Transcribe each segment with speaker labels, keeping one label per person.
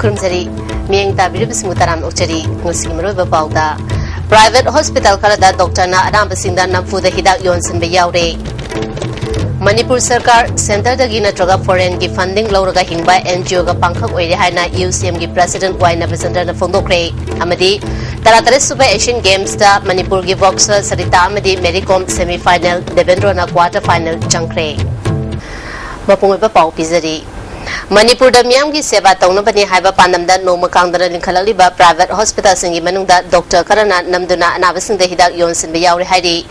Speaker 1: Kurumsari, Miang Tabiribis Mutaram Uchari, Musimro Bauda. Private hospital Karada Doctor Na Adam Basinda Namfu the Hidak Yonson Beyaure. Manipur Sarkar Center the Gina Troga Foreign Gi Funding Lauraga Hingba NGO ga Pangkak Oirihana UCM gi President Waina President na Fondokre Amadi Taratare Super Asian Games da Manipur gi boxer Sarita Amadi Mericom semi final Devendra na quarter final Chankre Mapung Pau Pizari Manipur da miyam gi seba tawna bani haiba pandamda noma kangdara linkhalaliba private hospital singi manungda doctor karana namduna anaba singda hidak yonsin be yawri haidi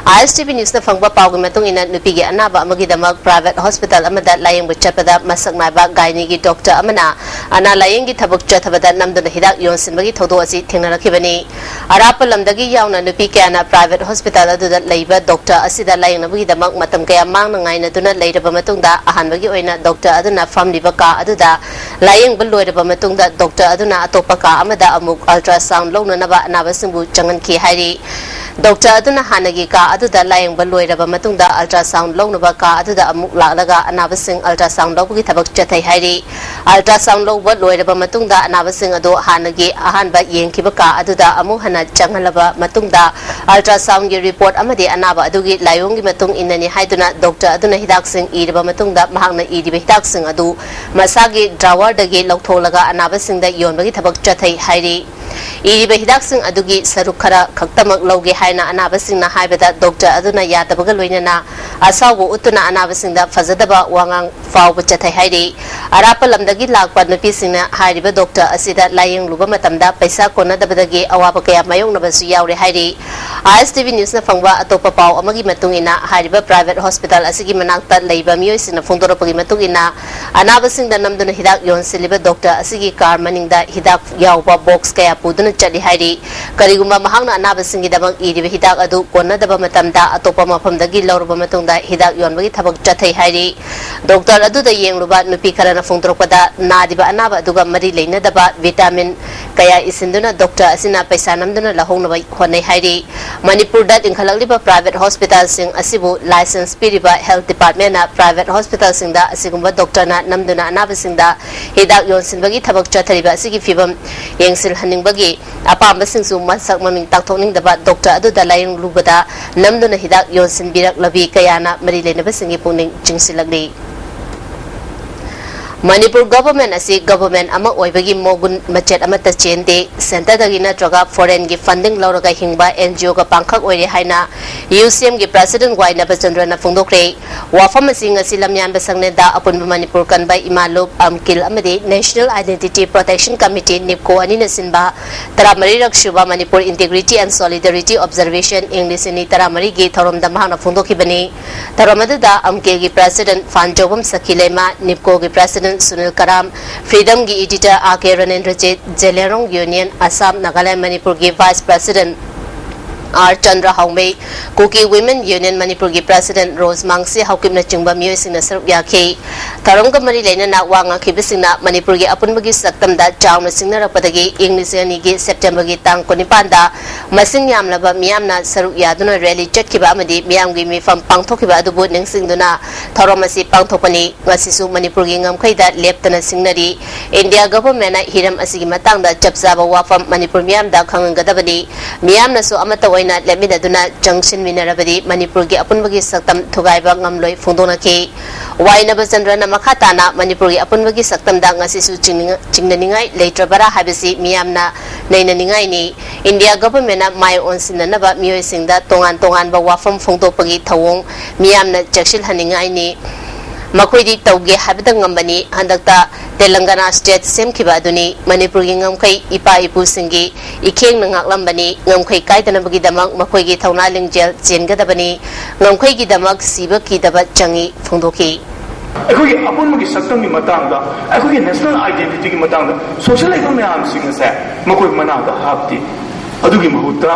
Speaker 1: ISTV news na fangba pawgi matung ina nupi gi anaba amagi damak private hospital amada layeng bu chapada masak maiba gaini gi doctor amana ana layeng gi thabuk chathabada namduna hidak yonsin bagi thodo asi thengnarakibani arapa lamdagi yawna nupi kana private hospital aduda leiba doctor asida layeng nabagi damak matam kaya mangna ngaina duna leiraba matungda ahanbagi oina doctor aduna famliba ka aduda layeng balloiraba matungda doctor aduna atopa ka amada amuk ultrasound lognanaba anaba singbu changan ki hairi doctor aduna hanagi ka aduda layeng balloiraba matungda ultrasound lognaba ka aduda amuk lalaga anaba sing ultrasound logbugi thabak chathai hairi ultrasound logba loiraba matungda anaba sing ado hanagi ahanba yengkiba ka aduda amuk hana changalaba matungda ultrasound gi report amadi anaba adugi layong gi matung inani haiduna doctor aduna hidak sing iraba matungda mahakna iriba hidak sing adu masagi drawer dagi lautholaga anaba singda yonbagi thabak chathai hairi iriba hidak sing adugi sarukhara khaktamak loge haina anaba singna haibada doctor aduna yadabaga loinana asawo utuna anaba singda fazadaba wangang fawba chathai hairi arapa lamdagi lakpa nupi singna hairiba doctor asida layeng luba matamda paisa kona dabadagi awaba kaya mayong nabasu yawre hairi ISTV news na fangba atopa paw amagi matungina hairiba private hospital asigi manakta leiba miyoi singna phongdoropagi matungina anaba singda namduna hidak yonsiliba doctor asigi car maningda hidak yawba box kaya puduna chali hairi karigumba mahangna anaba singi damak iriba hidak adu kona daba matamda atopa mafamdagi lawruba matungda hidak yonbagi thabak chathai hairi doctor adu da yengluba nupi karana phongdoropada nadiba anaba aduga mari leina daba vitamin kaya isinduna doctor asina paisa namduna lahongnaba honai hairi Manipur da inkhalagliba private hospital sing asibu license piriba health department na private hospital sing da asigumba doctor na namduna anaba sing da hidak yonsinbagi thabak chathariba asigi fibam yengsil haningbagi apamba singsu masak maming takthokning daba doctor adu da layeng lubada namduna hidak yonsin birak labi kayana mari lenaba singi pungning jingsilagli Manipur government asi government ama oibagi mogun machet ama ta chende center dagi na troga foreign gi funding lauraga hingba NGO ga pangkhak oire haina UCM gi president Waina Bachandra na phongdokre wafam asing asi lamyan basangne da apun Manipur kan bai imalub amkil amade National Identity Protection Committee NIPCO ani na sinba taramari rakshuba Manipur Integrity and Solidarity Observation English ni taramari gi thorom da mahana phongdoki bani taramada da amkil gi president Fanjobam Sakilema NIPCO gi president Sunil Karam, Freedom gi editor A.K. Ranendrajit, Jelerong Union, Assam, Nagaland, Manipur gi Vice President R. Chandra Hongmei, Kuki Women Union Manipur gi President Rose Mangsi Haukim na chingba miyoi sing na saruk yaki. Tarong mari laina na wanga kibising na Manipur gi apun bagi saktam da chaw na sing na rapadagi English ni gi September gi tang kunipanda masing yam laba miyam na saruk yaduna rally chat kiba amadi miyam gi mifam pangthok kiba adubu ning sing duna tarong masi pangthokani ngasisu Manipur gi ngamkai da leptana singnari India government na hiram asigi matang da chapsaba wafam Manipur miyam da khangangadabani miyam na so amata na lemida duna junction minarabadi Manipur gi apunbagi saktam thugaiba ngamloi phongdonaki Waina Bachandra na makhata na Manipur gi apunbagi saktam da ngasisu chingnaningai leitrabara habisi miyamna nainaningai ni India government na mai onsinanaba miyoi singda tongan ba wafam phongdopagi thawong miyamna chaksil haningai ni Makoidi tauge habida ngambani handakta Telangana state semkiba aduni Manipur gi ngamkai ipa ipu singi ikeng nangaklambani ngamkai kaidana bagi damak makoi gi thauna lingjel chengadabani ngamkai gi damak siba ki daba changi phongdoki
Speaker 2: Akhoi apun magi saktam ni matangda akhoi national identity gi matangda social economy am singasa makoi manada hapti adugi mahutta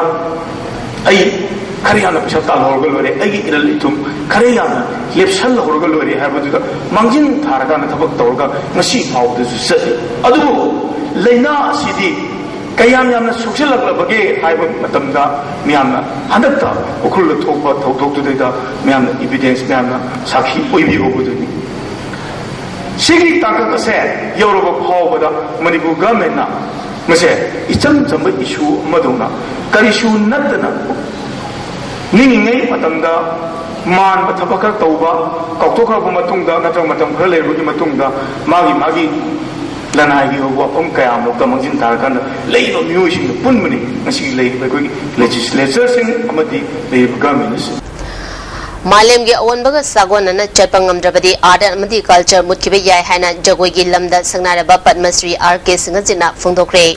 Speaker 2: ai Kariyana pisa tal horgolore agi ilal itum Kariyana lepsal horgolore habaduda mangjin tharagana thabak tawga ngasi phawdu su adu leina asidi kayam yamna suksilakbage haiba matamda miyamna handakta okhul thokpa thoktu da miyamna evidence miyamna sakhi oibi bobuduni Sigi Takase, Yoruba Powada, Manipur Gamena, Mase, Icham Jamba issue Maduna, Karishu Natana, Ning Matanga, Man Patapaka Toba, Kautoka Matunda, Natamatam Hale, Matunda, Magi, Lanai, Omkayam, Kamazin Tarkan, lay of music, Punmani, and she lay legislatures in Amati, the Gaminus.
Speaker 1: Malemgi awanbaga sagonana chatpangamdrabadi art amadi culture mutkibe yai haina jagoigi lamda sangnaraba Padmasri RK Singajina phongdokre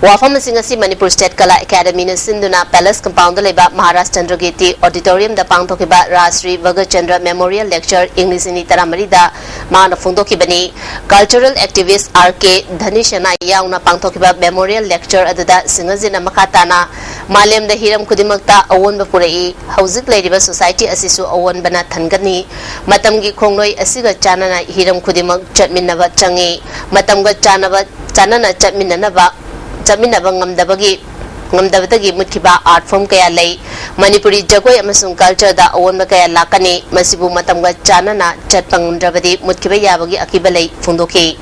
Speaker 1: wafam singasi Manipur State Kala Academy na sinduna Palace Compound leba Maharashtra Chandragiti Auditorium da pangthokiba Rashri Vagachandra Memorial Lecture English ni taramari da mana phongdokibani cultural activist RK Dhanishana yauna pangthokiba Memorial Lecture aduda Singajina makatana Malem da hiram kudimakta awonba purai hauzik leiriba society asisu awon bana thangani matamgi khongnoi asiga chanana hiram kudimak chatminaba changi matamga chanana chatminaba ngamdabagi mutkiba art form kaya lay Manipuri jagoi amasung culture da awonba kaya lakani masibu matamga chanana chatpangamdrabadi mutkiba yabagi akiba lay phondoki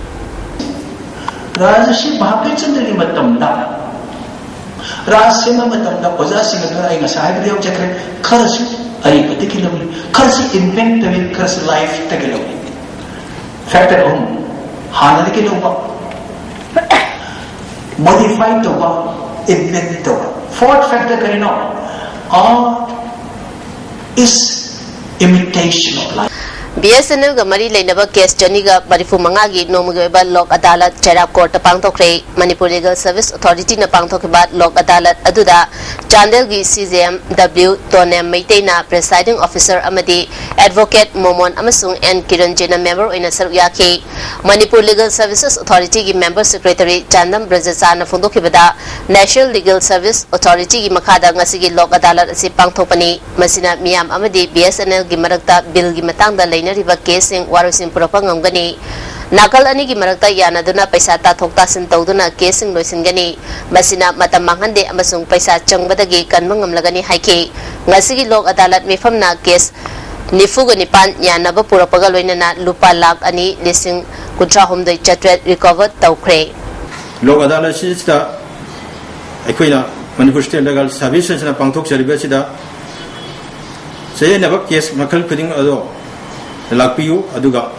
Speaker 3: Rajashi Bhapichandri matamda Rasima matamda oza singa ay nga sahib diyaw chakre kharsi ay particularly kharsi invent tawi kharsi life tagalaw factor on hanali ke loba modify to ba invent to fourth factor karino art is imitation of life
Speaker 1: BSNL ga mari leinaba case jani ga barifu mangagi nomuge ba lok adalat cherap court pangthokre Manipur Legal Service Authority na pangthokre ba lok adalat aduda Chandel gi CJMW Tonem Meitena presiding officer amadi advocate Momon amasung N Kiranjena member oina saruyaki Manipur Legal Services Authority gi member secretary Chandam Brajacha na phondokhe bada National Legal Service Authority gi makhada ngasi gi lok adalat asi pangthopani masina miyam amadi BSNL gi marakta bill gi matangda riba casing warusin propangam gani nakal ani gi marakta yanaduna paisa ta thokta sin tawduna casing loisingani masina matam manghande amasung paisa changbadagi kanmangam lagani haike ngasi gi lok adalat mifamna case nifugani pan yanaba purapaga loinana lupa lak ani lising kuntra homdoi chatret recover tawkhre
Speaker 4: lok adalat sida aikoina Manipur State Legal Services na pangthok jariba sida saye nabak case makal khuding ado lakpiyu aduga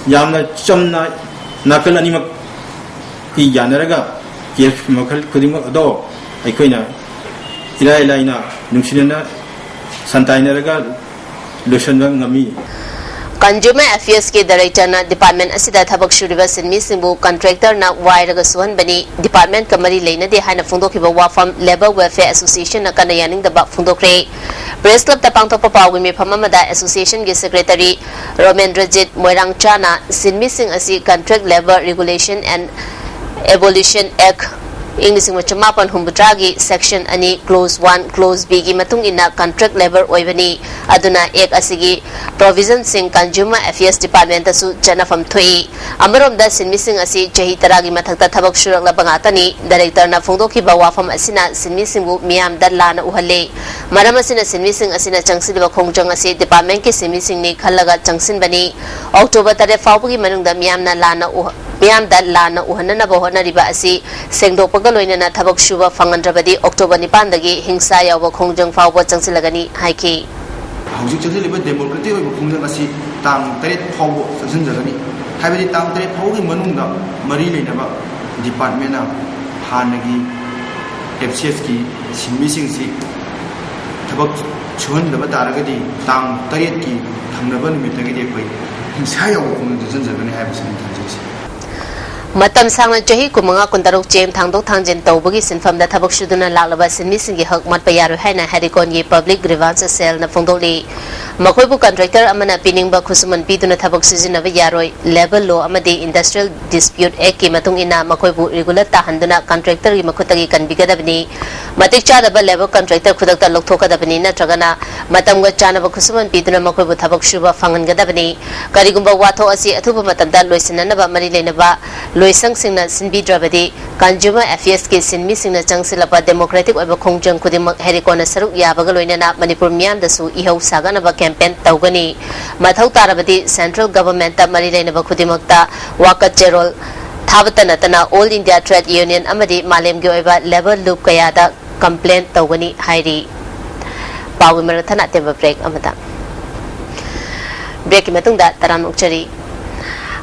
Speaker 4: yamna chamna nakal animak ki yanaraga kef makal khudima ado aikoina ilaina nungsinana santainaraga losanba ngami
Speaker 1: Consumer Affairs ke Director na Department asida thabak shuriba sinmi singbu contractor na wairaga suhan bani Department kamari leina de haina phongdokhiba wafam Labor Welfare Association na kana yaning daba phongdokre Press Club ta pangthokpa pawgi mi phamamada association ge secretary Romendrajit Moirang Chana sinmi sing asi Contract Labor Regulation and Abolition Act English Mapan Humbudragi section ani clause 1 clause B gi matung ina contract labor oibani aduna ek asigi provision sing consumer affairs department asu janafam thoi amarom da sinmising asi chahi taragi mathakta thabak shurak la bangatani director na phongdoki bawafam asina sinmising bu miam dallana uhalle maram asina sinmising asina changsil ba khongjang asi department ke sinmising ni khallaga changsin bani October 3 fawbugi manungda miam na lana Miam da lana uhanana bahona riba asi sengdo pagaloina na thabak shuba fangandrabadi October 9 dagi hingsa yawa khongjang fawba changsilagani haiki
Speaker 5: hauji changsileba democratic oiba khongjang asi tang 3 fawbo changsinjarani haibadi tang 3 fawgi manungda mari leinaba department na hanagi FCS ki sinmisingsi thabak chuhanlaba taragadi tang 3 ki thangnaba numitagidi koi hingsa yawa khongjang changsinjarani haibasini thangjisi
Speaker 1: Matam sangna jahi kumanga kundaruk jem thangdok thangjen tawbagi sinfam da thabak shuduna laklaba sinmisingi hak mat payaru haina harikon ye public grievance cell na phongdoli makhoi bu contractor amana piningba khusuman piduna thabak sizinaba yaroi labor law amadi industrial dispute act ki matung ina makhoi bu regular ta handuna contractor gi makhutagi kanbigadabni matik chadaba labor contractor khudakta lokthokadabni natragana matamga chanaba khusuman piduna makhoi bu thabak shuba fangangadabni karigumba watho asi athuba matamda loisinanaba mari leinaba loisang singna sinbi drabadi consumer affairs ke sinmi singna changsilapa democratic oiba khongjang kudimak herikona saruk yabaga loinana Manipur miam dasu ihau sagana ba campaign tawgani mathau tarabadi central government ta mari leinaba khudimakta waka cherol thabatana tana all India trade union amadi malem gi oiba level loop kaya da complaint tawgani hairi pawi marathana teba break amada break matung da taran ukchari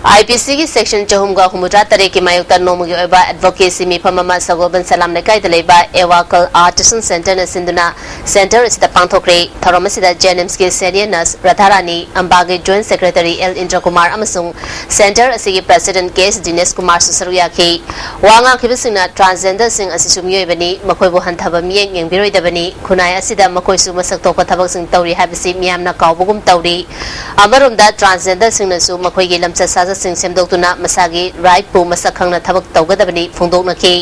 Speaker 1: IPC की section चहुमगा हुमुरा तरे की मायुक्ता नोमुगी ओबा advocacy मिफममा सगोबन सलाम लेकाय दलेबा एवाकल artisan centre न सिंधुना centre सिदा पांथोक्रे थरोमसिदा जेनेम्स के senior nurse Radharani अंबागे joint secretary L Indra Kumar अमसुंग सेंटर असिगी प्रेसिडेंट केस दिनेश कुमार सुसरुया की वांगा खिबसिंगना ट्रांसजेंडर सिंग असिसु मियोयबनी मखोयबो हंथाबा मियेंग येंबिरोयदबनी खुनाय असिदा मखोयसु मसक तोपा थबक सिंग तौरी हाबिसि मियामना कावबगुम तौरी अमरोमदा ट्रांसजेंडर सिंगनसु मखोयगी लमचा साजा सिंग सेमदोक्तुना मसागी राइट पु मसक खंगना थबक तौगदबनी फोंदोकनखी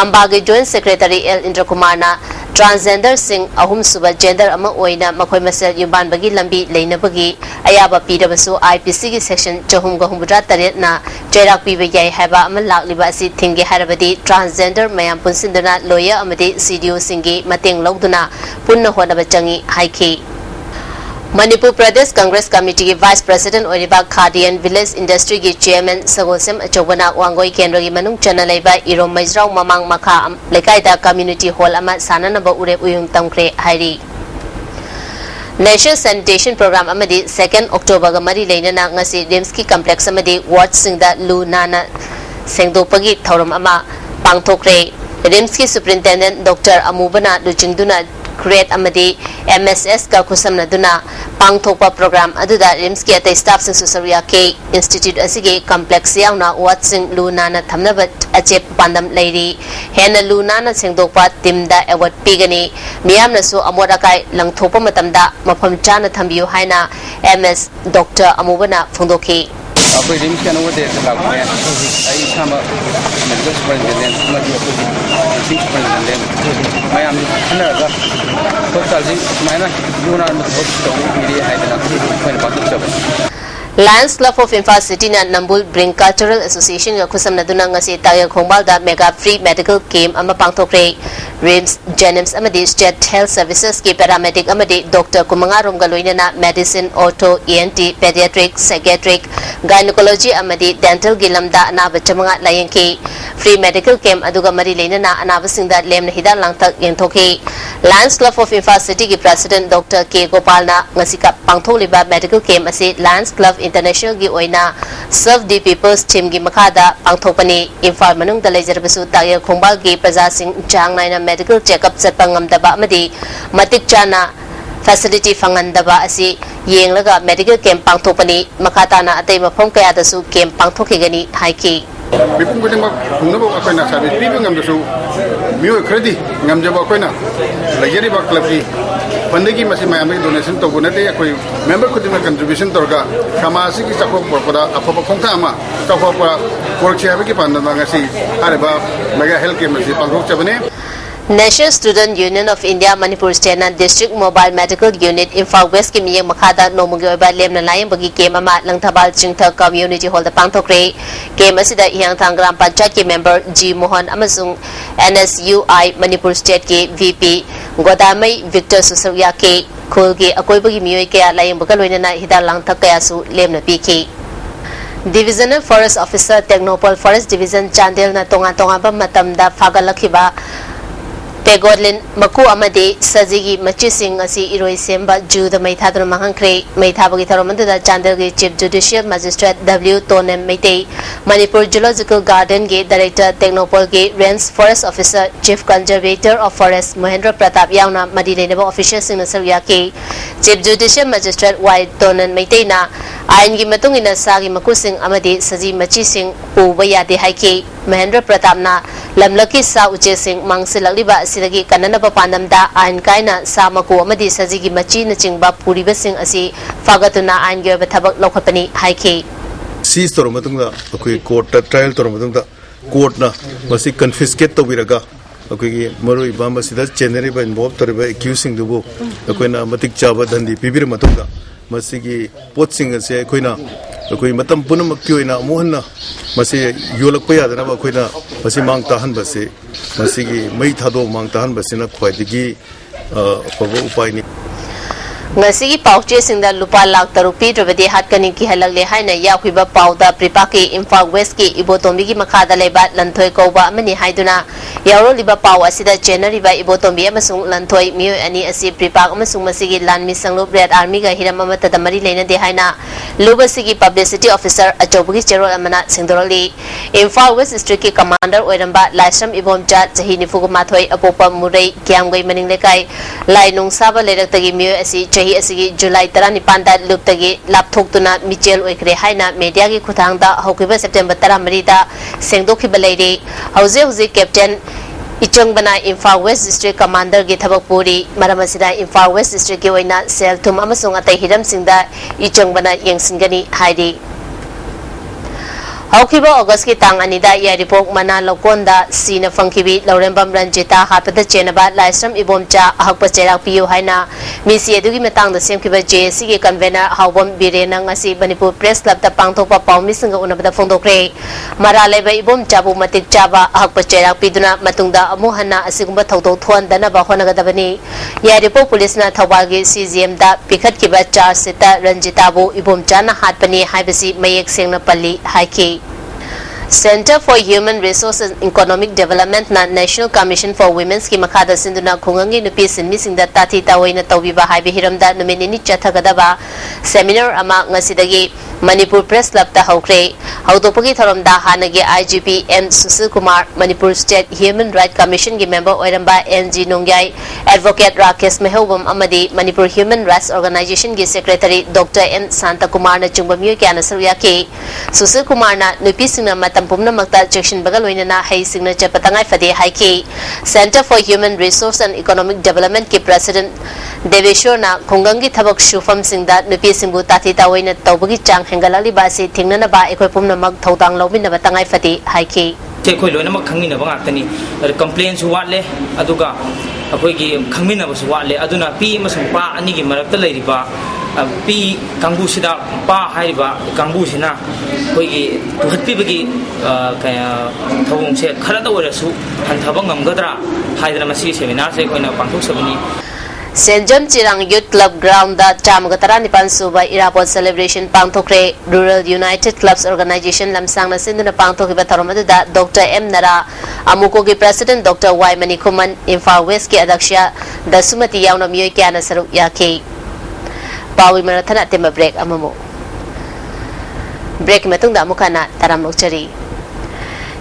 Speaker 1: अंबागी जॉइंट सेक्रेटरी एल इंद्र कुमारना ट्रांसजेंडर सिंग अहुम सुबा जेंडर अमा ओइना मखोय मसेल युबानबगी लंबी लेनबगी अयाबा पीरबसु आईपीसी की सेक्शन चहुमगा हुमुरा तरेना चेराक पीबे याय हाबा अमा लाक्लिबा असि थिंगे हारबदी ट्रांसजेंडर मयाम पुनसिंदना लॉयर अमदी सीडीओ सिंगी मतेंग लौदुना पुन्ना होनबा चंगी हाइखी मणिपुर प्रदेश कांग्रेस कमिटी की vice president ओरिबा Khadi and village industry की चेयरमैन सगोसेम अचौबना वांगोई केंद्र की मनुंग चना लेबा इरोम मैजराव ममांग मखा लेकायदा कम्युनिटी हॉल अमा साननबा उरे उयुंग तमख्रे हाइरी नेशनल सैनिटेशन प्रोग्राम अमदी 2 अक्टोबर गा मरी लेनना ngasi रिम्स की कॉम्प्लेक्स अमदी वार्ड सिंगदा लू नाना सेंगदोपगी थौरम अमा पांगथोक्रे रिम्स की सुपरिटेंडेंट डॉक्टर अमूबना लुचिंगदुना ग्रेड अमदी एमएसएस का खुसमनदुना पांगथोपा प्रोग्राम अदुदा रिम्स की अतै स्टाफ सिंग सुसरुया के इंस्टीट्यूट असिगे कॉम्प्लेक्स यावना वार्ड सिंग लू नाना थमनब अचेप पांदम लेरी हेन लू नाना सेंगदोपा टीमदा अवार्ड पीगनी मियामनसु अमोराकाय लंगथोपा मतमदा मफम चाना थंबियु हाइना एमएस डॉक्टर अमूबना फोंदोखी
Speaker 6: अखोई रिम्स के अनोवा देर लाखने आई सामा मेडिकल सुपरिटेंडेंट मदी अखोई सिंह सुपरिटेंडेंट मैम खनरगा हॉस्पिटल मैना यूनान हॉस्पिटल पीरी हाइदना अखोई पातुक चबन
Speaker 1: Lions Club of Imphal City na Nambul Bring Cultural Association ga khusamnaduna ngasi taya khongbalda mega free medical camp ama pangthokre RIMS Jenims amadi State Health Services ki paramedic amadi Dr. Kumangarom ga loinana medicine ortho ENT pediatric psychiatric gynecology amadi dental gi lamda anaba chamanga layengki free medical camp aduga mari leinana anaba singda lemna hida langtak yengthoki Lions Club of Imphal City ki president Dr. K Gopalna ngasi ka pangtholiba medical camp asi Lions Club International gi oina serve the people's team gi makhada pangthopani Imphal manung da lejarbasu taya khongbal gi praja sing chang naina medical checkup chapangam daba amadi matik chana facility fangandaba asi yenglaga medical camp pangthopani makhata na atei mafom kaya dasu camp pangthokigani haiki
Speaker 7: Bipung ko dimag nabo ako na sabi piping ngam dasu miyo kredi ngam jabo ako na lageri ba club ki pandegi masi mayam donation to gunate ako member ko dimag contribution torga kamasi ki chakop porkoda apo khongka ama chakop work chabe ki pandana ngasi areba mega health care masi pangok chabane
Speaker 1: National Student Union of India Manipur State and District Mobile Medical Unit Imphal West ki miyeng makhada nomugi oiba lemna layang bagi game ama langthabal chingtha community hall da pangthokre game asida iyang thang gram panchayat ki member G Mohan amasung NSUI Manipur State ki VP Godamai Victor Susawya ke khul ki akoi bagi miyoi kaya layang baga loinana hida langthak kaya su lemna piki Divisional Forest Officer Technopol Forest Division Chandel na tonga ba matamda fagalakhiba Pegodlin maku amade sajigi machising asi iroi semba juda maithadra mahangkre maithabagi tharomanda Chandel gi Chief Judicial Magistrate W Tonem Meitei Manipur Zoological Garden gi Director Technopol gi Range Forest Officer Chief Conservator of Forest Mahendra Pratap yauna madilena official sing nasarya ke Chief Judicial Magistrate Y Tonem Meitei na ain gi matung ina sagi makusing amade saji machising uba yade haike Mahendra Pratap na lamlaki sa uche sing mangsilakliba sidagi kanana papandamda ain kaina sa maku amadi sajigi machi na chingba puriba sing asi fagatuna ain ge bathabak lokhapani haike
Speaker 8: seize tor matungda akoi court trial tor matungda court na masi confiscate to biraga akoi gi maroi ba masida cheneri ba involve toriba accusing dubu akoi na matik chaba dandi pibir matungda masi gi pot sing ase akoi na akoi matam punam kyoina mohanna masi yolak pa yadana ba akoi na masi mang tahan base masi gi mai thado mang tahan base na khwai digi pabo upai ni
Speaker 1: ngasi pauche singda lupa lak tarupi drobedi hatkani ki halagle haina yakhiba pauda pripaki Imphal West ki ibotombi ki makhada leba lanthoi koba amani haiduna yaro liba pau asida January ba ibotombi amasung lanthoi miyo ani asi pripak amasung masigi lanmi sanglo Red Army ga hiram amata damari leina de haina lubasigi publicity officer achobugi cherol amana singdorali Imphal West district ki commander oiramba Laisram Ibomcha chahi nifugu mathoi apopa murai kyamgai maning lekai lainung saba lerak tagi miyo asi chahi asigi July 19 da luptagi lapthoktuna Michel oikre haina media gi khuthangda hokiba September 13 da sengdokhiba leire hauze captain Ichangbana Imphal West district commander gi thabak puri maramasida Imphal West district gi oina sel thum amasung atai hiram singda Ichangbana yengsingani haidi Haukiba August ki tang anida yaripok mana lokonda sina fangkibi Laurembam Ranjita hapata chenaba Laisram Ibomcha ahakpa cherak piyo haina misi edugi metang da semkiba JSC ki convener Haubom Birena ngasi Manipur Press Club ta pangthokpa paumi singa unabada phongdokre maraleba Ibomcha bu matik chaba ahakpa cherak piduna matungda amuhana asigumba thodok thon danaba honagadabani yaripok police na Thawal gi CGM da pikhat kiba charge sita Ranjita bu Ibomcha na hatpani haibasi mayek sengna palli haiki Center for Human Resources and Economic Development na National Commission for Women's ki makhada sinduna khungangi nupi sinmi singda tati tawaina tawbiba haibi hiramda numenini chathagadaba seminar ama ngasidagi Manipur Press Club ta hokre haudopagi tharamda hanagi IGP M Susil Kumar Manipur State Human Rights Commission ki member oiramba NG Nongyai Advocate Rakesh Mehobam amadi Manipur Human Rights Organization ki Secretary Dr. M Santa Kumar na chungbamyo kyana saryaki Susil Kumar na nupi singna tampumna makta section bagal oinana hai signature patangai fade haiki Center for Human Resource and Economic Development ki President Deveshwar na khungangi thabak shufam singda nupi singbu tati tawaina tawbagi chang hengalali basi thingnana ba ekoi pumna mak thodang lobina batangai fade haiki
Speaker 9: khoi loina mak khangmina ba ngakani complaints watle aduga akoi gi khangmina ba watle aduna pi masung pa ani gi marakta leiriba pi kangbu sida pa haiba kangbu sina khoi tuhatpi bagi kaya thawung se khara da orasu han thabang ngamgadra haidana masi seminar se khoina pangthok sabani
Speaker 1: Senjam Chirang Youth Club Ground da Chamgatara Nipan Suba Irapot Celebration Pangthokre Rural United Clubs Organization Lamsang na sinduna pangthokiba tharomadu da Dr. M Nara Amuko ki President Dr. Y Manikuman Imphal West ki Adaksha Dasumati yauna miyoy kyana saruk yaki Pawi marathana tema break amamo break matungda amukana taram lokchari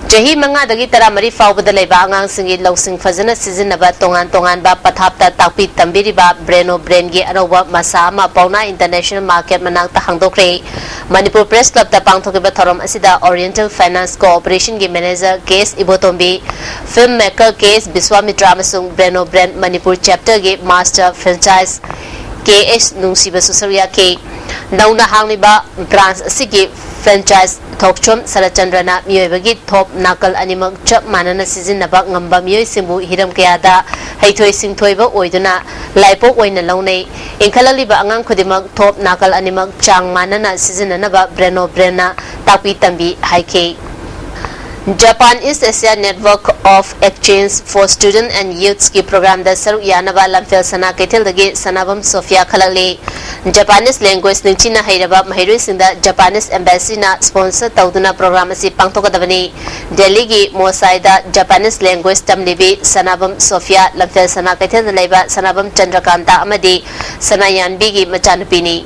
Speaker 1: Jahi manga dagi tara mari faubada leba angang singi lausing fazana sizinaba tongan ba pathapta takpi tambiri ba breno brain gi anoba masama pauna international market manak ta hangdokre Manipur Press Club ta pangthokiba thorom asida Oriental Finance Cooperation gi manager case ibotombi filmmaker case Biswamitra amasung breno brand Manipur chapter gi master franchise KS nungsiba susarya ke nauna hangliba branch asigi franchise thokchom Sarachandrana miyoibagi top nakal animak chap manana sizinaba ngamba miyoy simbu hiram kayada haithoi singthoiba oiduna laipok oina launei inkhalaliba angang khudimak top nakal animak chang manana sizinanaba breno brena tapi tambi haike Japan East Asia Network of Exchange for Student and Youths ki program da saruk yanaba lamfel sana ketel dagi sanabam Sofia khalale Japanese language ningchina hairaba mahiroi singda Japanese embassy na sponsor tawduna program asi pangthokadabani Delhi gi Mosai da Japanese language tamlibi sanabam Sofia lamfel sana ketel da leba sanabam Chandrakanta amadi sanayanbi gi machanupini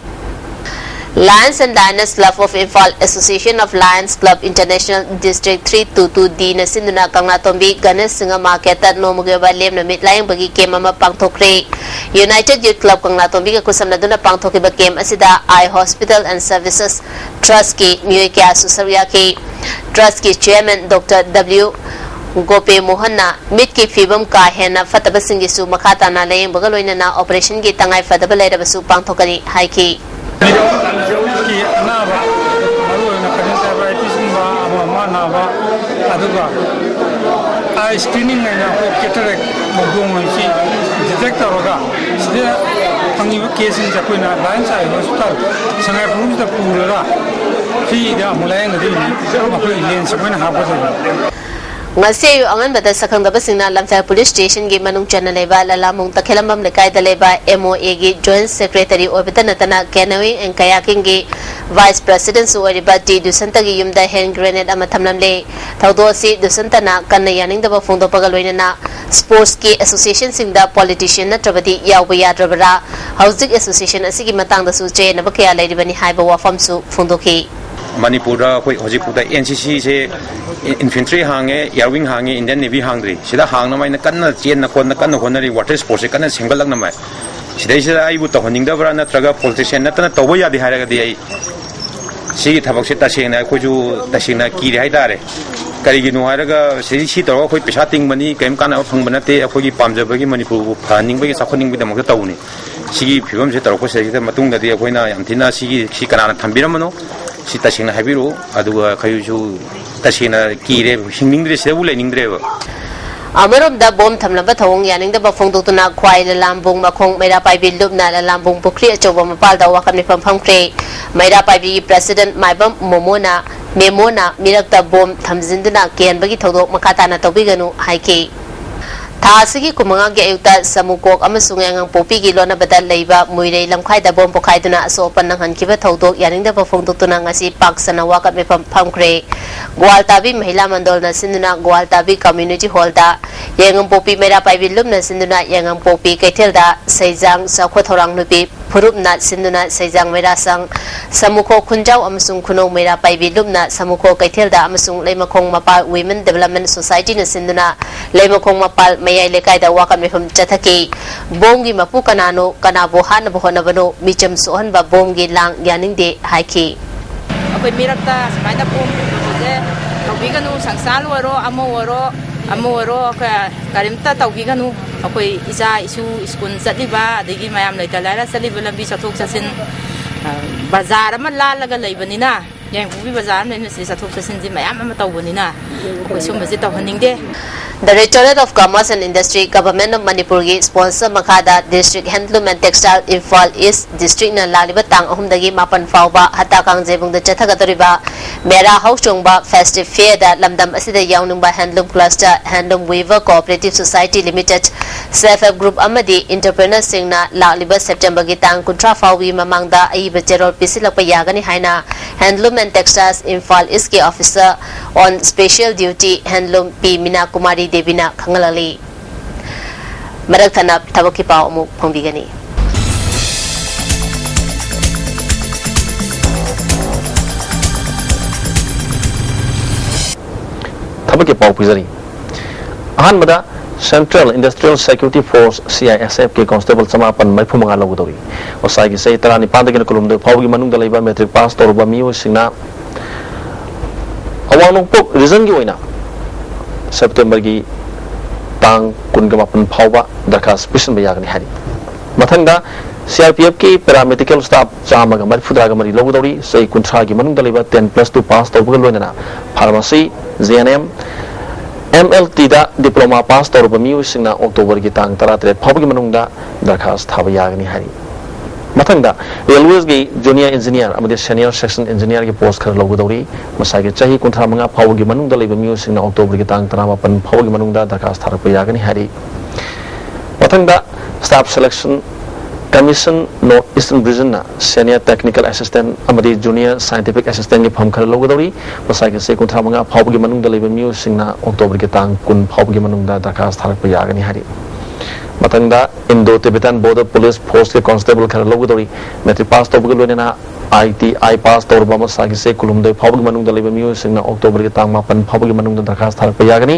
Speaker 1: Lions and Lioness Club of Imphal Association of Lions Club International District 322D na sinduna kanglatombi Ganesh Singa Market at Nomugeba Lem na mitlayang bagi kem ama pangthokre United Youth Club kanglatombi ka kusam na duna pangthokiba kem asida Eye Hospital and Services Trust ki miyoy kya susarya ki Trust ki Chairman Dr. W Gope Mohanna mit ki fibam ka hena fataba singisu makata na layang bagaloina na operation ki tangay fataba layra basu pangthokani haiki
Speaker 10: ki anaba maru na kanisa varieties ba ama naba aduga a screening na ko cataract modong si detector ga sida tangi case in jakoina Lions Eye Hospital sangai prum da pura fi da mulai ngadi ma ko lens ko na ha ba
Speaker 1: ngasi angan bada sakhang da basingna lamsa police station gi manung chana leba lalamung takhelambam lekai da leba MOA gi joint secretary obitana tana canawing and kayaking gi vice president suwariba T Dusanta gi yumda hand grenade ama thamlamle thawdo si Dusantana kanna yaning da ba phongdo pagaloina na sports ki association singda politician na trabadi yawba yadrabara housing association asigi matang da su che na bakya lairibani haiba wafam su phongdoki
Speaker 6: Manipura koi hojipura NCC se infantry hange airwing hange Indian Navy hangri sida hangna mai na kanna chen na kanna honari water sports kanna single lang na mai sida ai bu to honing da bra na traga politician na ta tobo ya di haraga di ai si thabak se ta sena ko ju ta sena ki ri hai dare kari gi nu haraga si to ko pesa ting mani kem kana phang bana te ko gi pamja ba gi Manipur bu phaning ba gi sakhoning bi da mo ta uni si phibam se tar ko se gi matung da di ko na yam thina si kana thambiramano si tasina habiru aduga khayuju tasina kire hingingdre sebu leningdre
Speaker 1: amarom da bom thamlamba thawong yaning da ba phongdotuna khwai la lambung makhong meira pai bi lubna la lambung pukri achoba mapal da wakam ni phamkre meira pai bi president maibam momona mirak da bom thamjinduna ken bagi thawdok makata na tobiganu haike Tasigi kumanga ge ayuta samukok amasung ang popi gi lona badal leiba muirei lamkhai da bom pokhai duna aso pan nang han kiba thodok yaning da phongdok tuna ngasi pak sanawa ka me phamkre gwaltabi mahila mandol na sinduna gwaltabi community hall da yengam popi mera pai bilum na sinduna yengam popi kaithel da seijang sakho thorang nupi purup na sinduna seijang mera sang samukho khunjau amasung khuno mera pai bilum na samukho kaithel da amasung leimakhong mapa women development society na sinduna leimakhong mapal mayai lekai da wakan mefam chathaki bomgi mapu kanano kanabo hanabo honabano micham sohan ba bomgi lang yaning de haiki
Speaker 11: akoi mirakta smaida bom je tawbiganu sangsal waro amo ka karimta tawbiganu akoi isa isu iskun satliba adigi mayam leitala saliba lambi sathok sasin bazar ama lalaga leibanina yang bubi bazar men si sathok sasin ji mayam ama tawbanina akoi sum ji tawhaningde
Speaker 1: Directorate of Commerce and Industry, Government of Manipur gi sponsor makada District Handloom and Textile Imphal East District na laliba tang ahumdagi mapan fawba hatakang jebung da chathagadoriba Mera Hauchungba Festive Fair da lamdam asida yawnungba Handloom Cluster Handloom Weaver Cooperative Society Limited Self-Help Group amadi entrepreneur singna laliba September gi tang kuntra fawi mamangda aiba jerol pisilakpa yagani haina Handloom and Textiles Imphal East ki officer on special duty Handloom P Mina Kumari Devina Kangalali Marak Tanap Tabaki Pao Mu Pongbigani
Speaker 12: Tabaki Pao Pizari Ahan Mada Central Industrial Security Force CISF ke Constable Samapan Mai Phumanga Logudori Osai ki sei tarani pandagin kulum de Pau gi manung da leiba metric pass torba miu singna awang pok reason gi oina September gi tang kun gamapan phawba darkas pisan bayagani hari mathangda CRPF ki paramedical staff chama ga mari fudra ga mari logudori sei kuntra gi manung daliba 10+2 pass torba loina pharmacy JNM MLT da diploma pass torba miu singna October gi tang 13 phawba gi manung da darkas thabayagani hari mathangda railways gi junior engineer amade senior section engineer gi post khar logudori masai gi chahi kuntra manga phaw gi manung da leiba miu singna October gi tang 38 phaw gi manung da darkas tharpa yagani hari mathangda staff selection commission north eastern region na senior technical assistant amade junior scientific assistant gi pham khar logudori masai gi se kuntra manga phaw gi manung da leiba miu singna October gi tang kun phaw gi manung da darkas tharpa yagani hari matangda Indo Tibetan Border Police Force ke constable khar logudori metric pass tobugul wenena ITI pass torba ma sagi se kulum doi phawgi manung da leba miu singna October ke tang mapan phawgi manung da darkas thar pa yagani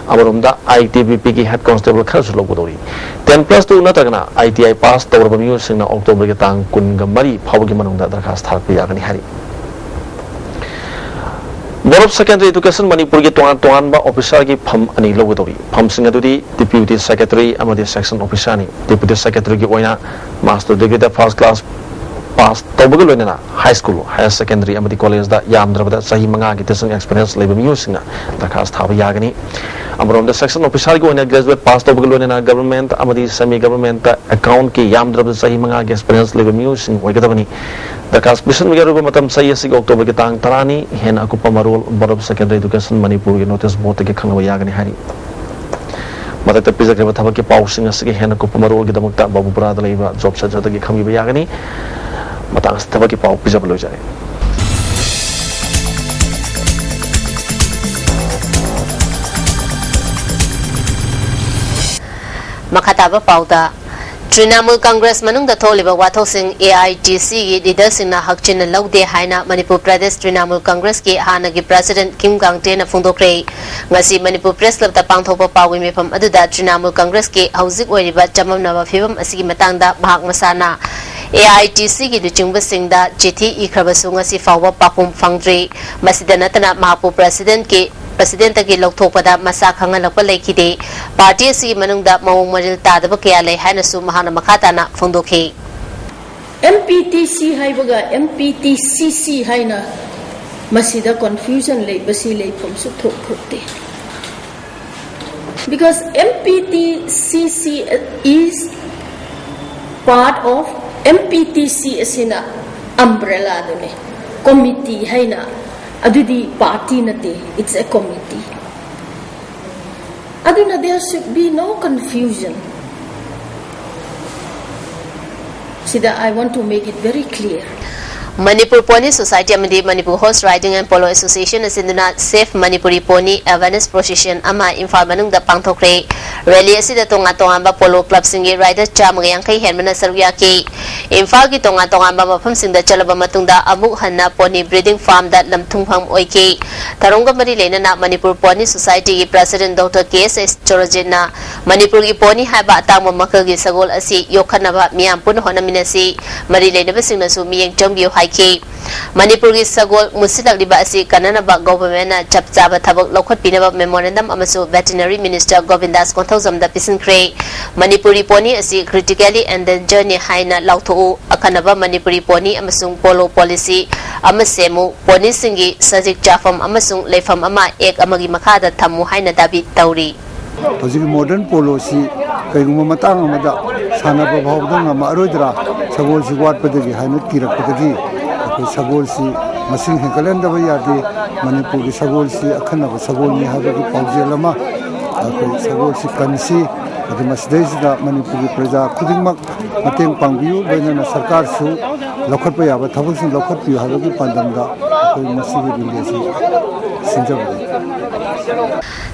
Speaker 12: amarumda ITBP ki head constable khar logudori 10+2 na tagna ITI pass torba miu singna October ke tang kun ga mari phawgi manung da darkas thar pa yagani hari Board of Secondary Education Manipur ki tuan ba officer ki pham ani logudori pham singa dudi deputy secretary amadi section officer ni deputy secretary ki oina master degree da first class pass tawbaga loinana high school higher secondary amadi college da yamdrabada sahi manga gi teaching experience leba miusina dakas thaba yagani amrom the section officer go na graduate pass tawbaga loinana government amadi semi government account ki yamdrabada sahi manga gi experience leba miusin hoigadabani dakas mission migaruba matam sahi asig october ki tang tarani hen akupa marul board of secondary education manipur gi notice board ki khangwa yagani hari Mata pizza ke batha ke pausing asige hena ko pamarol ke damakta babu brada leiba job sa jata ke khami ba yagani mata astaba ke pau pizza balo jare
Speaker 1: Makataba pauda Trinamool Congress manungda tholiba wathosing AITC gi leadersingna hakchin laude haina Manipur Pradesh Trinamool Congress ki hana gi President Kim Gangte na phungdokre ngasi Manipur Press Club ta pangthopa pawi mefam aduda Trinamool Congress ki hauzik oiriba chamamnaba phibam asigi matangda bahak masana AITC gi duchingba singda chithi ikhrabasu ngasi fawwa pakum phangdri masida natana Mahapu President ki President ki lokthokpada masa khangalakpa lekhide party si manungda mawong maril tadaba kya lei haina su mahana makhatana phungdokhe
Speaker 13: MPTC haibaga MPTCC haina masida confusion lei basi lei phom su thok thokte because MPTCC is part of MPTC asina umbrella dune committee haina Adudi party nate, it's a committee. Aduna, there should be no confusion. See that I want to make it very clear.
Speaker 1: Manipur Pony Society amadi Manipur Horse Riding and Polo Association asinduna Safe Manipuri Pony Awareness Procession ama Imphal manungda pangthokre rally asida tonga ba polo club singi rider chama yangkai henmana sarya ki Imphal ki tonga ba mafam singda chalaba matungda amuk hanna pony breeding farm da lamthungpham oike tharongga mari lenana Manipur Pony Society ki President Dr. KSS Chorajina Manipur ki pony haiba atangma makal gi sagol asi yokhanaba miyam pun honaminasi mari lenaba singna su miyeng chombi Haiki Manipur ki sagol musilak liba asi kanana ba government na chapchaba thabak lokhat pinaba memorandum amasu veterinary minister Govindas Konthozam da pisinkre Manipuri pony asi critically endangered ni haina lauthu akanaba Manipuri pony amasung polo policy amasemu pony singi sajik chafam amasung lefam ama ek amagi makhada thamu haina dabi tauri
Speaker 14: Hojik modern polo si kaiguma matang amada sana babawdang ama arodra sagol si wat padagi hainut kirak padagi akoi sagol si masing hengkalan da bayadi Manipur ki sagol si akhana sagol ni habagi paujel ama akoi sagol si kansi adi masdej da Manipur ki praja khudingmak mateng pangbiu bainana sarkar su lokhat pa yaba thabak sin lokhat pi habagi pandam da akoi masigi bilge si sinjabde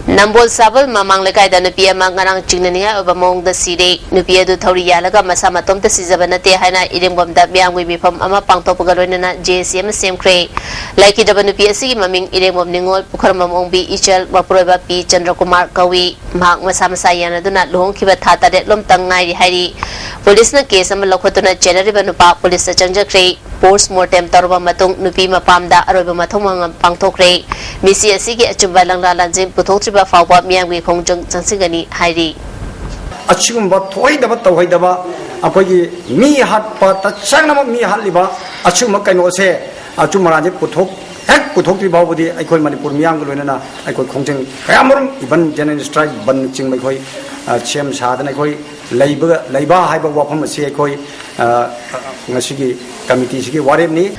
Speaker 1: Nambol Sabal Mamang Lekai da Nupia Mangarang Chinania over among the city, Nupia do Torialaga, Masama Tom the Sizabanate, Hana, Idimbom da Biang with from Ama Pangtopagarona, JCM, same cray. Like it of Nupia C, Maming, Idimbom Ningol, Pukaramambi, Ichel, Wapureva P, Chandrakumar Kawi, Mark Masama Sayana, do not long keep a tata that Lomtangai Hari. Police na case, Ama Lokotuna, General Banupa, Police Chanja Cray, Post Mortem Torba Matung, Nupima Pamda, Aroba Matumang, Pangtokray, Missy Asigi, Chubalang Lanzim, Putotri. Fawwa miyam gi khongjong changsingani hairi
Speaker 15: achigumba thoidaba tawhaidaba apogi mi hat pa ta changnama mi haliba achuma kaino se achumaraje puthok hek puthok ri bawbodi aikoi manipur miyam loinana aikoi khongjeng kayamrum iban general strike ban chingbai khoi chem sadana khoi leiba haiba wafam se aikoi ngasigi committee sigi waremni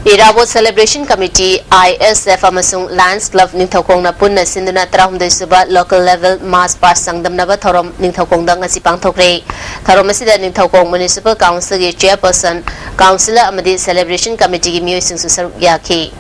Speaker 1: Irabot Celebration Committee ISF amasung Lions Club Ningthokong na punna sinduna 300 suba local level mass pass sangdam naba thorom Ningthokong da ngasi pangthokre thorom asida Ningthokong Municipal Council gi chairperson councilor amadi Celebration Committee gi miyosing su saruk yakhi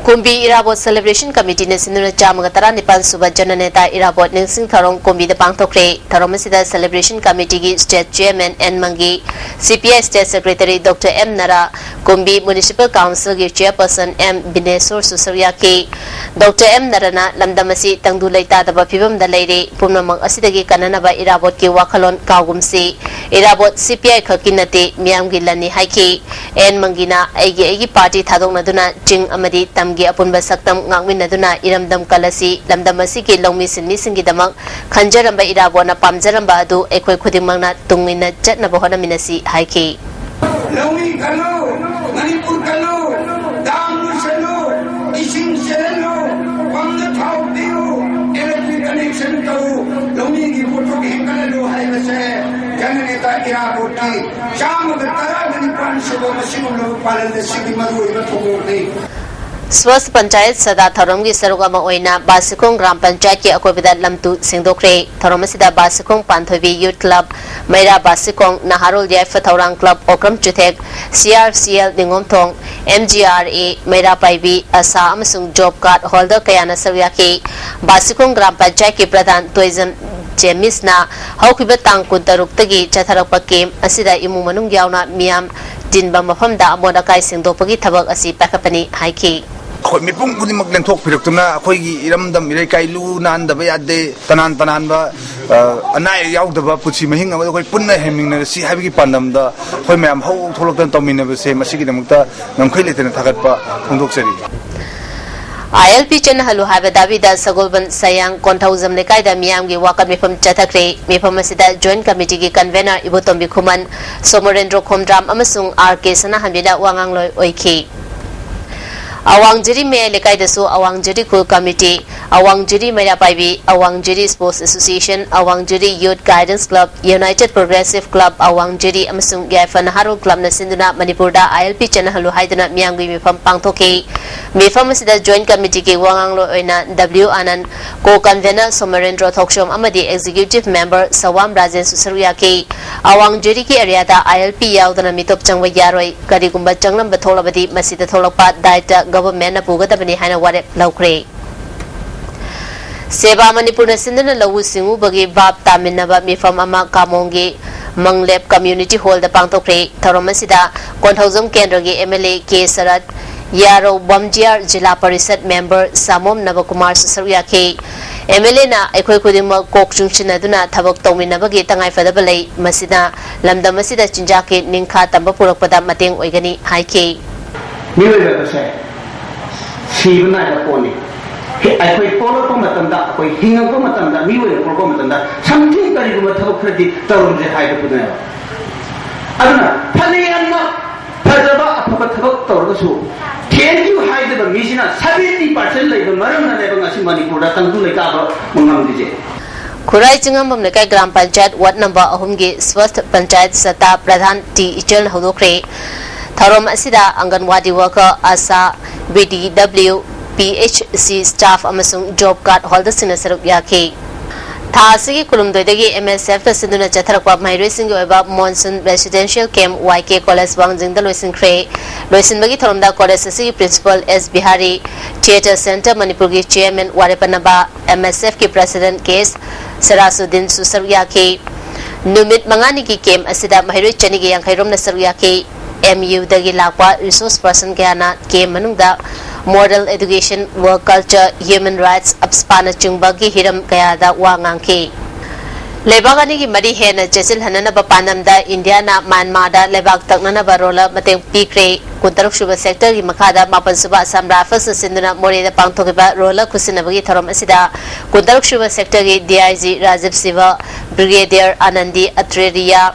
Speaker 1: Kumbi Irabot Celebration Committee ne sinduna chamaga tara nipan suba jananeta Irabot ningsing tharong kumbi da pangthokre thorom asida Celebration Committee gi state chairman N Mangi CPI State Secretary Dr. M Nara Kumbi Municipal Council gi chairperson M Binesor Susaryaki Dr. M Narana lamdamasi tangdu leita da bapibam da leire pumnamang asidagi kanana ba Irabot ki wakhalon kawgumsi Irabot CPI khakinate miyam gi lani haiki N Mangina agi party thadong naduna jing amadi tamgi apunba saktam ngangmin naduna iramdam kalasi lamdamasi ki longmi sinmi singi damak khanjaramba Irabot na pamjaramba adu ekoi khudimang na tungmina jatna bohona minasi haiki
Speaker 16: Longmi kanu Manipur kalu, damu selu, ising selu, pangga thau tiu, electric connection kau, lomi ki photo ki hingkalu hai bese, jangan kita kira bukti, jam bertara dengan pan sebo masih belum paling desi maru itu thukuri.
Speaker 1: Swast Panchayat Sada Tharom ki Sarugama Oina Basikong Gram Panchayat ki Akobida Lamtu Singdokre Tharomasida Basikong Panthovi Youth Club Maira Basikong Naharul Jai Fathaurang Club Okram Chuthek CRCL Ningomthong MGRA Maira Paibi Asa amasung Job Card Holder Kayana Saryaki Basikong Gram Panchayat ki Pradhan Tourism Jemis na haukiba tang kuntaruk tagi chatharakpa kem asida imung manung yauna miyam dinba mafamda amoda kai singdopagi thabak asi pakapani haiki
Speaker 17: khoi mipung kuni mak len thok phiruk tuna khoi gi iram dam ire kai lu nan da ba yade tanan ba anai yaw da ba puchi mahing ama khoi punna heming na si habi gi pandam da khoi mayam hau tholok tan tomin na se masigi namukta namkhoi letena thagat pa phongdok sari
Speaker 1: ILP chen halu haba Davida Sagolban Sayang Konthauzam Lekai da Miyam gi Wakat Mifam Chathakre Mifam Asida Joint Committee gi Convener Ibutom Bikuman Somorendro Khomdram amasung RK Sana Hamida Wangang Loi Oiki Awang Jiri Me Lekai da Su Awang Jiri Kul Committee Awang Jiri Maya Paibi Awang Jiri Sports Association Awang Jiri Youth Guidance Club United Progressive Club Awang Jiri amasung Gaifan Haru Club na Sinduna Manipur da ILP chen halu haiduna Miyam gi Mifam Pangthoki Mifam asida Joint Committee ki Wangang Loi Oina W Anand Co-Convener Somarendra Thokshom amadi Executive Member Sawam Rajen Susaruyaki Awang Jiri ki area da ILP yaudana mitop changwa yaroi karigumba changlam batholabadi masida tholakpa daita government na pugadabani haina warep laukre Seba Manipur na sindana lawu singu bagi bab taminaba mifam ama kamongi Manglep Community Hall da pangtokre Tharomasida Konthauzam Kendra gi MLA K Sarat Yaro Bamjiar Jila Parisad Member Samom Navakumar Susaruyaki MLA na Ekoi Kudima Kok Chungchinaduna Thabak Tawminabagi Tangai Fadabalay Masida Lamda Masida Chinjaki Ningkha Tamba Purakpada Mating Oigani Haiki
Speaker 15: Sibna da poni ai polo ko matanda koi hinga ko matanda mi we ko matanda samthi kari ko thab khradi tarum je hai da pudna aduna phani amma phajaba aphaba thab tor su thank you hai da misina 70% lai da maram na le banga simani pura tangdu le ka ba mangam dije
Speaker 1: Kurai Chingambam Lekai Gram Panchayat Ward Number Ahumgi Swast Panchayat Sata Pradhan T Ichal Hodokre Tharom asida Anganwadi worker Asa BDW PHC staff amasung job card holder sinasaruk yaki Thasigi Kulumdodagi MSF ta Sinduna Chatharakwa Mairoi Singh oiba Monsoon Residential Camp YK College Wangjing da Loisin Kre Loisin bagi Tharomda College asigi Principal S Bihari Theatre Center Manipur gi Chairman Warepanaba MSF ki President Case Sarasuddin Susaruk yaki Numit mangani ki camp asida Mairoi Chani gi Yankhairom na saruk yaki MU dagi lakwa resource person gana ke manungda moral education work culture human rights abspana chungbagi hiram kaya da wangangki lebagani gi mari hena jesil hanana bapanam da India na Myanmar da lebak taknana barola mateng pikre kuntaruk shuba sector gi makada mapan suba Assam Rifles sinduna more da pangthokiba rola kusinabagi tharom asida kuntaruk shuba sector gi DIG Rajiv Siva Brigadier Anandi Atreria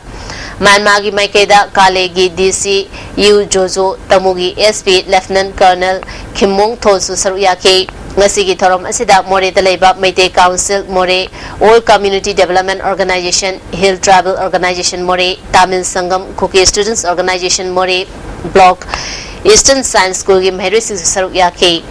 Speaker 1: Myanmar gi Maikeda Kalegi DC U Jojo Tamugi SP Lieutenant Colonel Kimung Thosu Saruyaki Ngasigi Thorom asida More Dalaiba Maite Council More All Community Development Organization Hill Tribal Organization More Tamil Sangam Kuki Students Organization More Block Eastern Science School gi Mehri Saruyaki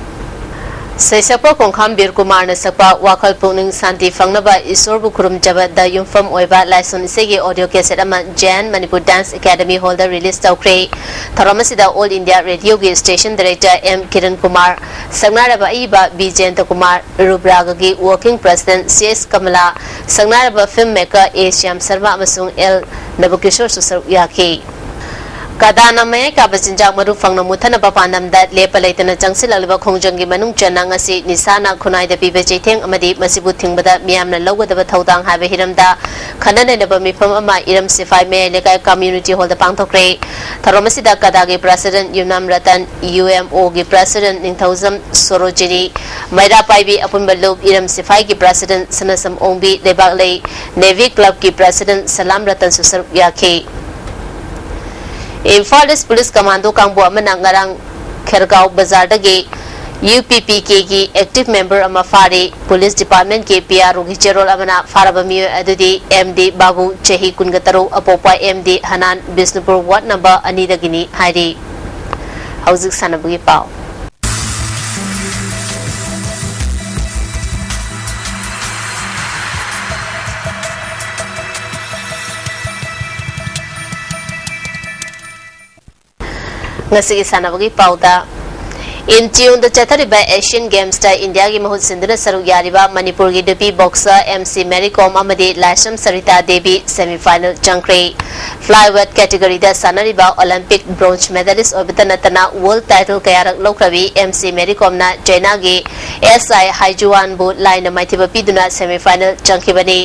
Speaker 1: Saisapa Kongkham Bir Kumar na sapa wakal puning santi fangnaba isor bu kurum jaba da yumfam oiba laison isegi audio cassette ama Jan Manipur Dance Academy holder release tawkre Tharomasida All India Radio gi Station Director M Kiran Kumar Sangnaraba iba B Jayanta Kumar Rubraga gi Working President CS Kamala Sangnaraba Filmmaker A Shyam Sarma amasung L Nabukishore Susar Yaki Kadana may kabajinjak maru fangna muthana papanam dat lepalaitana changsil alba khongjangi manung chana ngasi nisana khunai da pibe chetheng amadi masibu thingbada miyamna lawgadaba thaudang habe hiramda khanane neba mifam ama iram sifai me lekai community hall da pangthokre Tharomasida kadagi president Yunam Ratan UMO gi president Ningthauzam Sorojini Maira Paibi apunbalub iram sifai gi president Sanasam Ongbi lebaklei Navy Club gi president Salam Ratan Susar Yaki Imphal East Police Commando Kangbu amana ngarang Khergaon Bazar dagi UPPK ki active member ama fari Police Department ke PRO ki cherol amana faraba miyo adudi MD Babu Chehi Kungataro apopa MD Hanan Bisnupur Ward number ani dagini hairi hauzik sanabugi pau ngasi sanabagi pauda in tune the chathariba Asian Games ta India gi mahut sinduna saruk yariba Manipur gi dupi boxer MC Mary Kom amadi Lasham Sarita Devi semi final changkre flyweight category da sanariba Olympic bronze medalist obitanatana world title kayarak lokrabi MC Mary Kom na China gi SI Haijuan bu line maithiba piduna semi final changkibani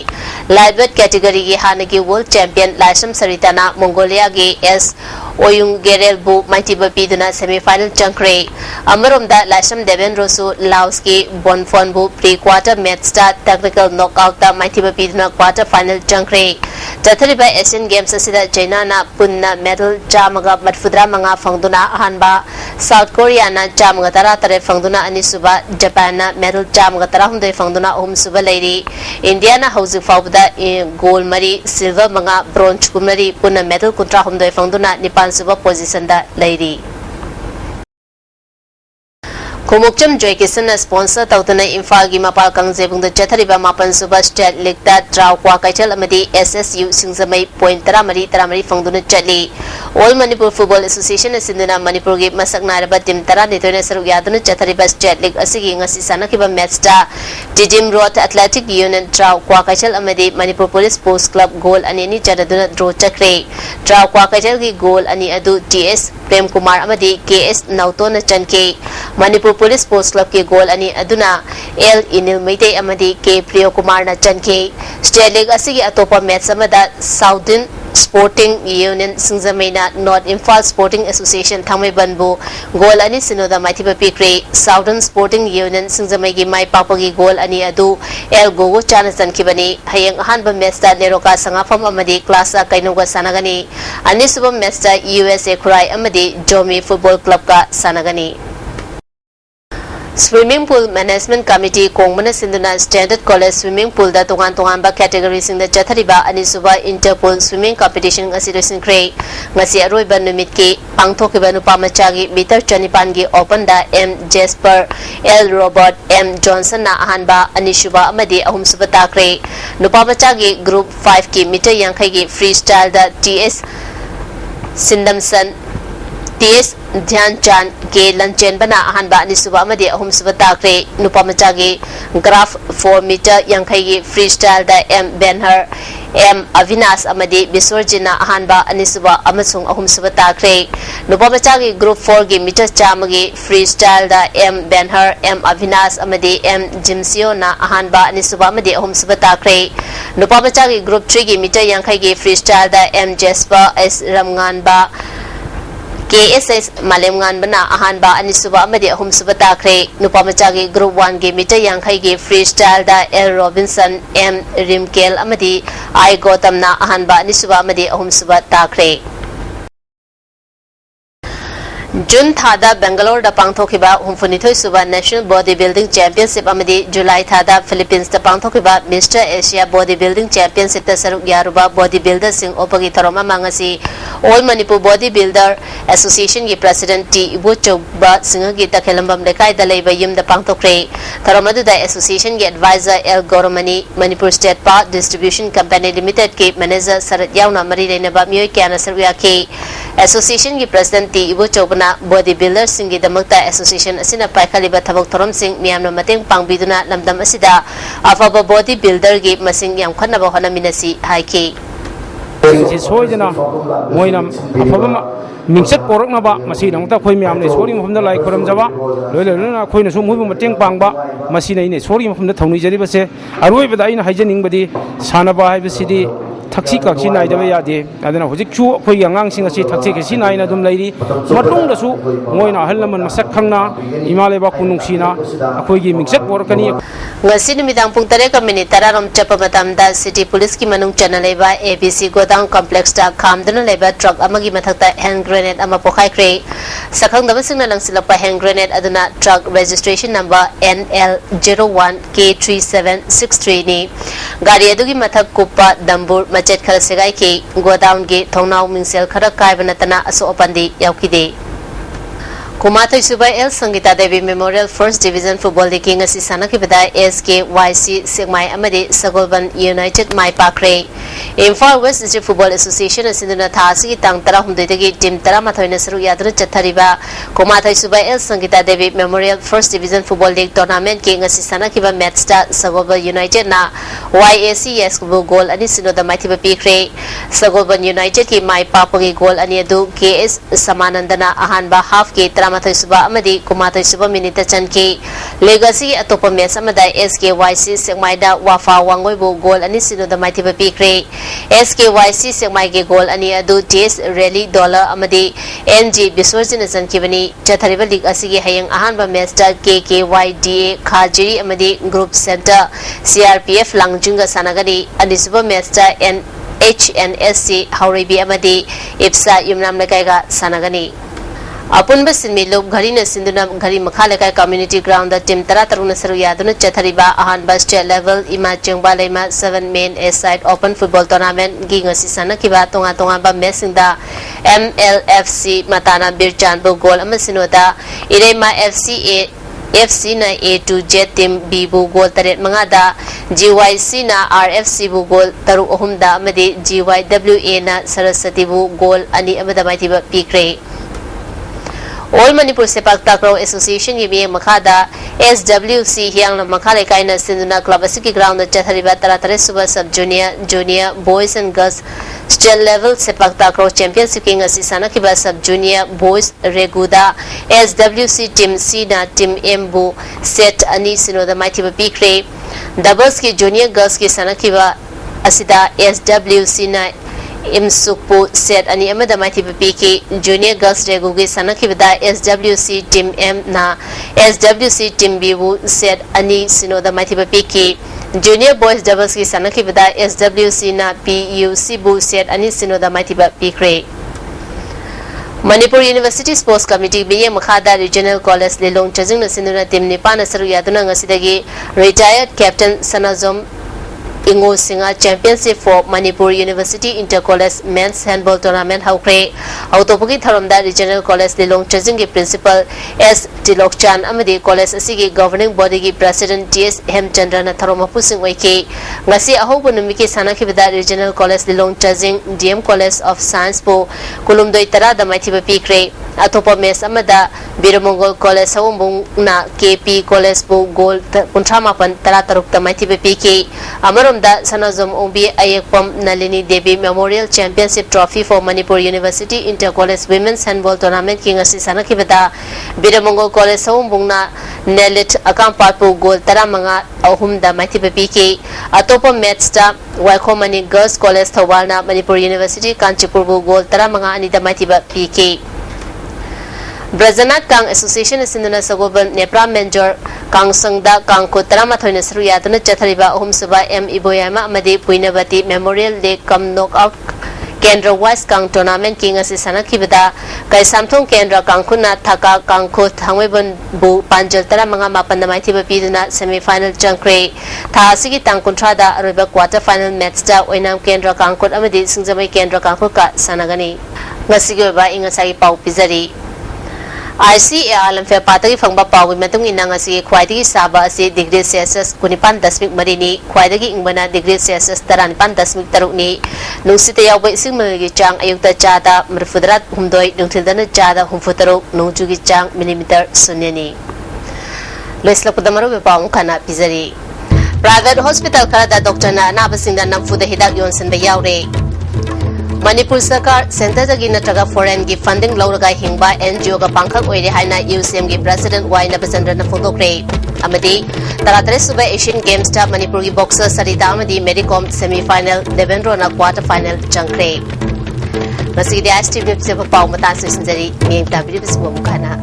Speaker 1: lightweight category gi hanagi world champion Lasham Sarita na Mongolia gi S Oyung Gerel bu maitiba piduna semi-final changkre Amaromda Lasham Devendra su Laos ki Bonfon bu pre-quarter match start technical knockout ta maitiba piduna quarter final changkre Chathariba Asian Games asida China na punna medal chamaga matfudra manga fangduna ahanba South Korea na chamaga tara tare fangduna anisuba Japan na medal chamaga tara hundai fangduna suba leiri India na hauzik fawda gold mari silver manga bronze kumari punna medal kuntra hundai fangduna Nipan suba position da leiri Kumukcham Joy Kisan sponsor tautana Imphal gi mapal kangjebung da chathariba mapan suba state league da draw kwa kaichal amadi SSU singzamai point taramari fangduna chatli All Manipur Football Association asinduna Manipur gi masak naraba team tara nitoina saruk yaduna chathariba state league asigi ngasi sanakiba match da Jijim Road Athletic Union draw kwa kaichal amadi Manipur Police Sports Club goal ani chadaduna draw chakre draw kwa kaichal gi goal ani adu TS Prem Kumar amadi KS Nautona chanke Manipur Police Sports Club ke goal ani aduna L Inil Meite amadi K Priyo Kumar na chanke State League asigi atopa match amada Southern Sporting Union Singzamaina North Imphal Sporting Association Thamai Banbu goal ani sinoda maithiba pikre Southern Sporting Union Singzamai gi mai papagi goal ani adu L Gogo Chanasan kibani hayang hanba match da Neroka Sangafam amadi class a kainuga sanagani ani subam match da USA Kurai amadi Jomi Football Club ka sanagani Swimming Pool Management Committee Kongmana Sinduna Standard College Swimming Pool da tungan ba categories in the Chathariba Anisuba Interpol Swimming Competition Asidosin Cray Ngasi Aroiba Numit ki Pangtokiba Nupamachagi Meter Chanipangi Open da M Jasper L Robert M Johnson na Ahanba Anishuba Amadi Ahum Subatakre Nupamachagi Group 5 ki Meter Yankagi Freestyle da TS Sindamson TS Dhyan Chand ke Lanchen bana ahanba anisuba amadi ahum suba takre nupamachagi graph 4 meter yankhaigi freestyle da M Benhar M Avinas amadi Bisorjina ahanba anisuba amasung ahum suba takre nupamachagi group 4 gi meter chamagi freestyle da M Benhar M Avinas amadi M Jimsio na ahanba anisuba amadi ahum suba takre nupamachagi group 3 gi meter yankhaigi freestyle da M Jasper S Ramnganba KSS Malemngan bana ahanba anisuba amadi ahum suba takre nupamachagi group 1 gi meter yankhai gi freestyle da L Robinson M Rimkel amadi I Gotham na ahanba anisuba amadi ahum suba takre June Thada Bangalore da Pangthokiba Humfunithoi Suba National Bodybuilding Championship amadi July Thada Philippines da Pangthokiba Mr. Asia Bodybuilding Championship ta saruk yaruba bodybuilder sing opagi tharoma mangasi All Manipur Bodybuilder Association gi President T Ibu Choba Singagi ta khelambam lekai da leiba yum da Pangthokre tharomadu da association gi advisor L Goromani Manipur State Power Distribution Company Limited ke manager Sarat Yauna Mari Reinaba Myoy Kyana Sarya ke association gi President T Ibu Chobana bodybuilder singi damakta association asina paikaliba thabak thorom sing miyamna mateng pangbiduna lamdam asida afaba bodybuilder gi masing yam khanaba honaminasi haike
Speaker 10: si soidana moinam afaba mingsat poraknaba masi nangta khoi miyamne sori mafamda lai khoram jaba loilena khoina su muibu mateng pangba masi nei ne sori mafamda thauni jari base aroi bada ina haijaning badi sanaba haibasidi
Speaker 18: taksi kaksi nai da ya de adana hojik chu khoi angang sing asi taksi kasi nai na dum lairi matung da su ngoi na halaman masak khangna imale ba kunung sina akhoi gi mingset bor kani
Speaker 1: ngasi numidang pung 3:30 tararom chapa matamda city police ki manung chana leba abc godang complex ta khamdana leba truck amagi mathakta hand grenade ama pokhai kre sakhang daba singna langsilapa hand grenade aduna truck registration number NL01K3763 ni gari adugi mathak kupa dambur machet khara segai ki godown ge thongnau mingsel khara kaibana tana aso opandi yaukide Kumathai Subai L Sangita Devi Memorial First Division Football League ngasi sanaki bada SKYC Sigmai amadi Sagolban United Mai Pakre Imphal West District Football Association asinduna thasi ki tang 12 dagi team 13 na saru yadru chathariba Kumathai Subai L Sangita Devi Memorial First Division Football League Tournament ki ngasi sanaki ba match ta Sagolban United na YACS ku goal ani sinoda maithiba pikre Sagolban United ki Mai Pakpagi goal ani adu KS Samanandana ahanba half ki Mathai Suba amadi Kumathai Suba minita chanki legacy atopa match amada SKYC Segmaida Wafa Wangoi bo goal ani sino da maithiba pikre SKYC Segmai ge goal ani adu TS Rally Dollar amadi NG Biswarjin chankibani chathariba league asigi hayang ahanba match ta KKYDA Khajiri amadi Group Center CRPF Langjunga sanagani ani suba match ta HNSC Hauribi amadi IPSA Yumnam Lekaiga sanagani Apun basin milok ghari na sinduna ghari makhala kai community ground da team tara taruna saru yaduna chathariba ahan bus state level ima chengba lema 7 main A side open football tournament gi ngasi sana kiba tonga tonga ba messing da MLFC matana birchan bo goal amasinoda irema FC na A to J team B bu goal taret mangada GYC na RFC bu goal taru ohum da amade GYWA na Saraswati bu goal ani amada maithiba pikre All Manipur Sepak Takraw Association Yimi Makada SWC Hyang Makale Kaina Sinduna Club Asiki Ground Chathariba Taratare Suba Sub Junior Boys and Girls State Level Sepak Takraw Championship King Asisana Kiba Sub Junior Boys Reguda SWC Team C na Team Mbu Set Ani Sino the Mighty Pikre Doubles Ki Junior Girls Ki Sanakiba Asida SWC na Imsukpu set ani amada maiti PK Junior Girls Regugi sanakibda SWC Team M na SWC Team B set ani sinoda maiti PK Junior Boys Doubles ki sanakibda SWC na PUC bu set ani sinoda maiti PK Manipuri University Sports Committee biye makhada Regional College Lelong Chajing na sinuna team nipa na saru yaduna ngasidagi retired Captain Sanazom Ingo Singa Championship for Manipur University Inter-College Men's Handball Tournament Haukre Autopuki Tharomda Regional College Lelong Chajing ki Principal S. Tilokchan Amadi College Asigi Governing Body ki President T.S. Hemchandra na Tharomapu Singh Waike Ngasi Ahobu Numiki Sanakibda Regional College Lelong Chajing DM College of Science po Kulumdoi Tara da Maithiba Pikre Atopa Mes Amada Biramongol College Hawumbung na KP College po Gold Kuntramapan Tara Taruk da Maithiba Pike Amarom da Sanazom Umbi Ayekpam Nalini Devi Memorial Championship Trophy for Manipur University Inter-College Women's Handball Tournament King Asi Sanakibada Biramongol College Hawumbung na Nelit Akampatpu Gold Tara Manga Ahum da Maithiba Pike Atopa Match da Waikomani Girls College Thawal na Manipur University Kanchipurbu Gold Tara Manga Anida Maithiba Pike Brazanat Kang Association Sinduna Sagoban Nepra Menjor Kang Sangda Kang Kutara Mathoina Sruyatana Chathariba Humsuba M Iboyama Amadi Puinavati Memorial League Kam Knockout Kendra West Kang Tournament King Asisana Kibada Kai Samthong Kendra Kang Kuna Thaka Kang Kut Hangwebon Bu Panjal Tara Manga Mapandamai Tiba Piduna Semi Final Jankre Thasigi Tang Kuntrada Aruba Quarter Final Match Da Oinam Kendra Kang Kut Amadi Singzamai Kendra Kang Kuka Sanagani Ngasigo ba Ingasai Pau Pizari ICA Lamfe Pataki Fangba Pau Matung Inangasi Quaiti Saba si degree Celsius Kunipan Dasmik Marini Quaitagi Ingmana degree Celsius Taranpan Dasmik Tarukni Nungsita Yawi Simulgi Chang Ayukta Chada Murfudrat Humdoi Nungtildana Chada Humfutaruk Nungjugi Chang Millimeter Sunyani Lesla Pudamaru Pau Kana Pizari Private Hospital Karada Doctor Na Nabasinda Namfuda Hidak Yonsen Bayaure Manipur Sarkar Center Dagi Natraga Foreign Gi Funding Lauraga Hingba NGO Ga Pangkhak Oire Haina UCM Gi President Y Nabasandra na Photograph amadi taratare suba Asian Games ta Manipuri boxer Sarita amadi Medicom semi final Devendra na quarter final changkre masih di ISTV se pau mata se sinjari ngem ta bi bis mo mukana